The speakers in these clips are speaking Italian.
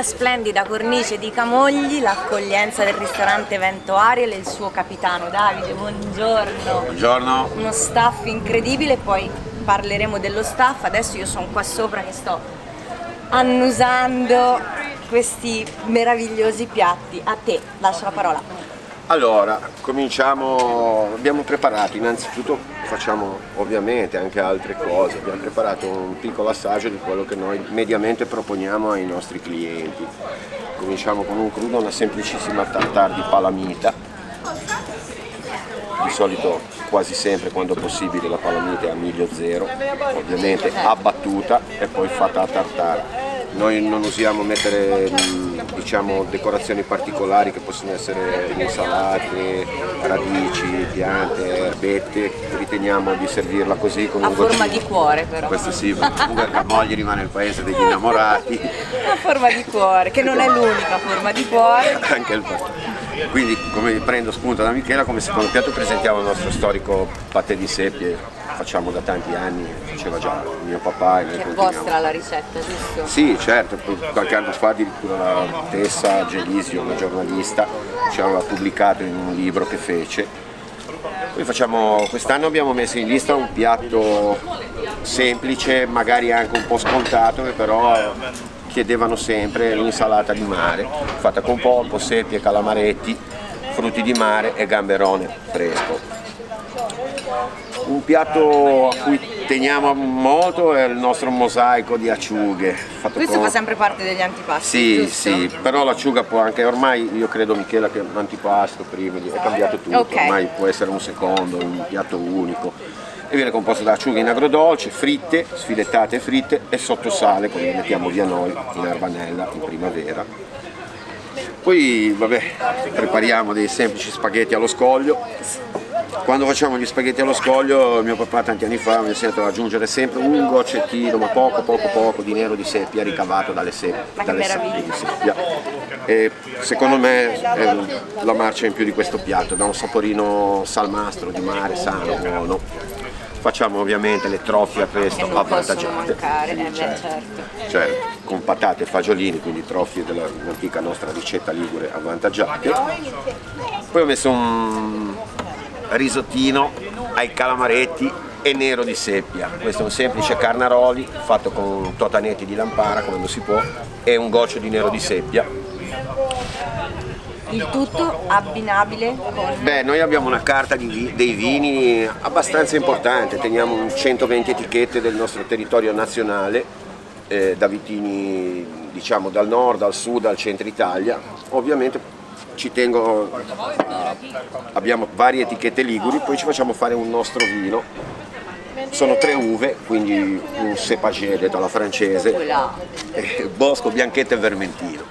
splendida cornice di Camogli, l'accoglienza del ristorante Vento Ariel e il suo capitano Davide, buongiorno. Buongiorno. Uno staff incredibile, poi parleremo dello staff. Adesso io sono qua sopra che sto annusando questi meravigliosi piatti. A te, lascio la parola. Allora, cominciamo, abbiamo preparato, innanzitutto facciamo ovviamente anche altre cose, abbiamo preparato un piccolo assaggio di quello che noi mediamente proponiamo ai nostri clienti. Cominciamo con un crudo, una semplicissima tartare di palamita, di solito quasi sempre quando possibile la palamita è a miglio zero, ovviamente abbattuta e poi fatta a tartare. Noi non usiamo mettere diciamo decorazioni particolari che possono essere insalate, radici, piante, erbette, riteniamo di servirla così con A un forma goccino. di cuore però. Questo sì, perché comunque Camogli rimane il paese degli innamorati. A forma di cuore, che non è l'unica forma di cuore. Anche il Quindi come prendo spunto da Michela, come secondo piatto presentiamo il nostro storico patè di seppie, facciamo da tanti anni, faceva già mio papà e noi Che è continuiamo. vostra la ricetta, giusto? Sì, certo, qualche anno fa addirittura la Tessa Gelisio, una giornalista, ci aveva pubblicato in un libro che fece. Poi quest'anno abbiamo messo in lista un piatto semplice, magari anche un po' scontato, che però chiedevano sempre, l'insalata di mare, fatta con polpo, seppie, calamaretti, frutti di mare e gamberone fresco. Un piatto a cui teniamo molto è il nostro mosaico di acciughe. Questo fa sempre parte degli antipasti, Sì, giusto? sì, però l'acciuga può anche, ormai io credo Michela che l'antipasto prima è cambiato tutto, Ok. ormai può essere un secondo, un piatto unico. E viene composto da acciughe in agrodolce, fritte, sfilettate e fritte e sotto sale, come le mettiamo via noi, in arbanella, in primavera. Poi, vabbè, prepariamo dei semplici spaghetti allo scoglio. Quando facciamo gli spaghetti allo scoglio, mio papà tanti anni fa mi ha insegnato ad aggiungere sempre un goccettino, ma poco, di nero di seppia ricavato dalle Ma che sabbie meraviglia. di seppia. E secondo me è la marcia in più di questo piatto, dà un saporino salmastro, di mare, sano, buono. Facciamo ovviamente le trofie a Che questo non possono avvantaggiate. mancare, Sì, certo, con patate e fagiolini, quindi trofie dell'antica nostra ricetta ligure avvantaggiate. Poi ho messo un risottino ai calamaretti e nero di seppia. Questo è un semplice carnaroli fatto con totanetti di lampara quando si può e un goccio di nero di seppia. Il tutto abbinabile con... Beh, noi abbiamo una carta dei vini abbastanza importante, teniamo 120 etichette del nostro territorio nazionale, da vitigni diciamo dal nord, al sud, al centro Italia. Ovviamente ci tengo, abbiamo varie etichette liguri, poi ci facciamo fare un nostro vino. Sono 3 uve, quindi un cépagé detto alla francese, Bosco, Bianchetto e Vermentino.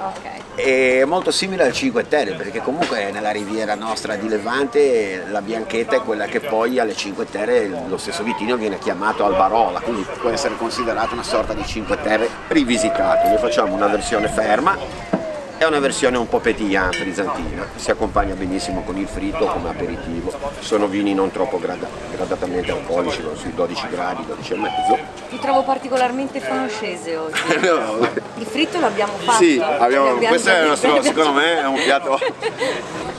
Ok. È molto simile al Cinque Terre, perché comunque nella riviera nostra di Levante la Bianchetta è quella che poi alle Cinque Terre lo stesso vitigno viene chiamato Albarola, quindi può essere considerato una sorta di Cinque Terre rivisitato. Noi facciamo una versione ferma e una versione un po' pétillante, frizzantina, si accompagna benissimo con il fritto come aperitivo. Sono vini non troppo gradatamente alcolici, sui 12 gradi, 12 e mezzo. Ti trovo particolarmente francese oggi. Il fritto l'abbiamo fatto. Sì, questo è il nostro, secondo me è un piatto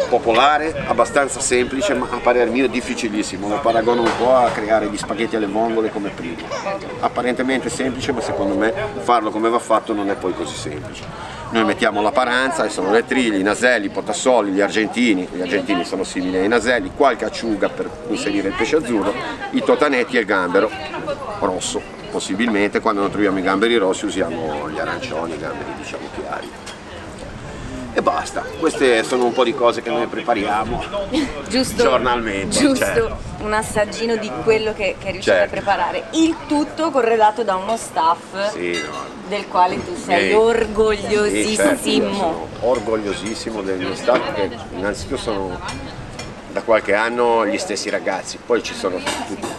popolare, abbastanza semplice, ma a parer mio difficilissimo. Lo paragono un po' a creare gli spaghetti alle vongole come prima. Apparentemente semplice, ma secondo me farlo come va fatto non è poi così semplice. Noi mettiamo la paranza, e sono le triglie, i naselli, i potassoli, gli argentini sono simili ai naselli, qualche acciuga per inserire il pesce azzurro, i totanetti e il gambero rosso. Possibilmente quando non troviamo i gamberi rossi usiamo gli arancioni, i gamberi diciamo chiari. E basta, queste sono un po' di cose che noi prepariamo Giusto, giornalmente. giusto, Certo. un assaggino di quello che riuscite Certo. a preparare. Il tutto corredato da uno staff Sì, no. del quale tu sei Sì, orgogliosissimo. certo, io sono orgogliosissimo del mio staff, che innanzitutto sono da qualche anno gli stessi ragazzi, poi ci sono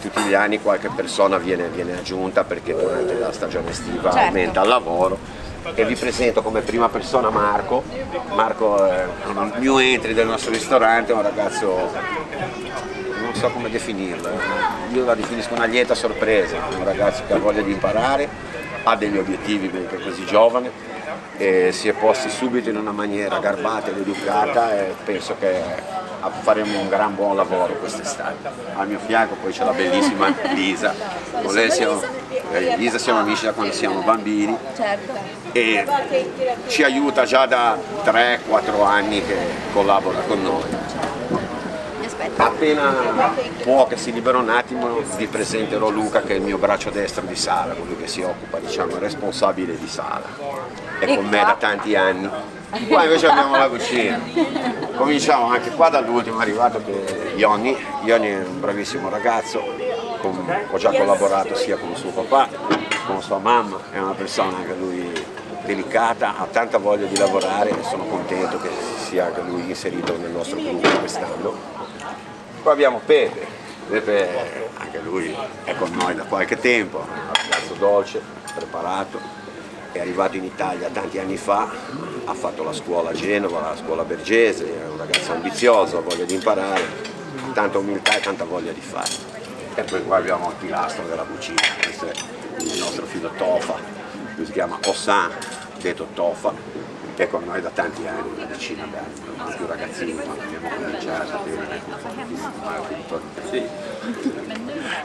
tutti gli anni qualche persona viene aggiunta perché durante la stagione estiva Certo. aumenta il lavoro. E vi presento come prima persona Marco. Marco è un new entry del nostro ristorante, è un ragazzo, non so come definirlo, io la definisco una lieta sorpresa, un ragazzo che ha voglia di imparare, ha degli obiettivi perché è così giovane, e si è posti subito in una maniera garbata ed educata e penso che faremo un gran buon lavoro quest'estate. Al mio fianco poi c'è la bellissima Lisa, con lei Lisa siamo amici da quando siamo bambini e ci aiuta già da 3-4 anni che collabora con noi. Appena può che si libera un attimo vi presenterò Luca, che è il mio braccio destro di sala, colui che si occupa, diciamo, il responsabile di sala, è con me da tanti anni. Qua invece abbiamo la cucina. Cominciamo anche qua dall'ultimo arrivato che è Ionni. Ionni è un bravissimo ragazzo, ho già collaborato sia con suo papà, con sua mamma, è una persona anche lui delicata, ha tanta voglia di lavorare e sono contento che sia anche lui inserito nel nostro gruppo quest'anno. Poi abbiamo Pepe, anche lui è con noi da qualche tempo, è un ragazzo dolce, preparato, è arrivato in Italia tanti anni fa, ha fatto la scuola a Genova, la scuola Bergese, è un ragazzo ambizioso, ha voglia di imparare, tanta umiltà e tanta voglia di fare. E poi qua abbiamo il pilastro della cucina, questo è il nostro figlio Tofa, lui si chiama Ossan, detto Tofa, è con noi da tanti anni, una decina d'anni, non più ragazzini quando abbiamo cominciato.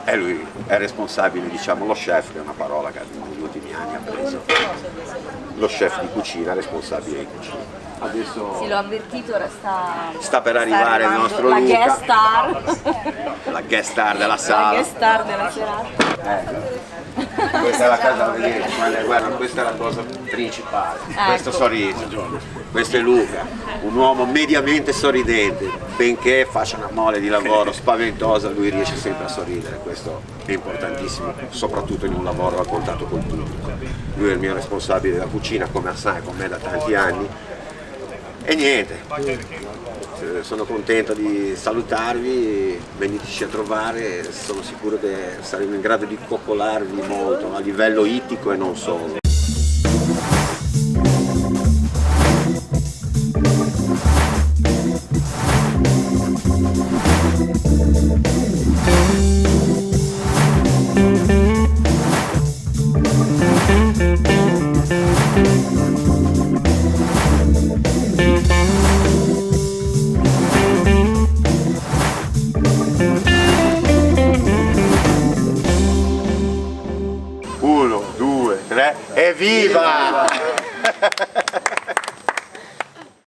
E lui è responsabile, diciamo, lo chef, che è una parola che negli ultimi anni ha preso, lo chef di cucina, responsabile di cucina. Adesso sì, l'ho avvertito, ora sta per arrivare il nostro la Luca, guest star. la guest star della sala. La guest star della serata. Questa è la casa da vedere, guarda, questa è la cosa principale, questo sorriso, questo è Luca, un uomo mediamente sorridente, benché faccia una mole di lavoro spaventosa, lui riesce sempre a sorridere, questo è importantissimo, soprattutto in un lavoro a contatto col pubblico. Lui è il mio responsabile della cucina, come sai, con me da tanti anni, e niente, sono contento di salutarvi, veniteci a trovare, sono sicuro che saremo in grado di coccolarvi molto a livello ittico e non solo. Evviva!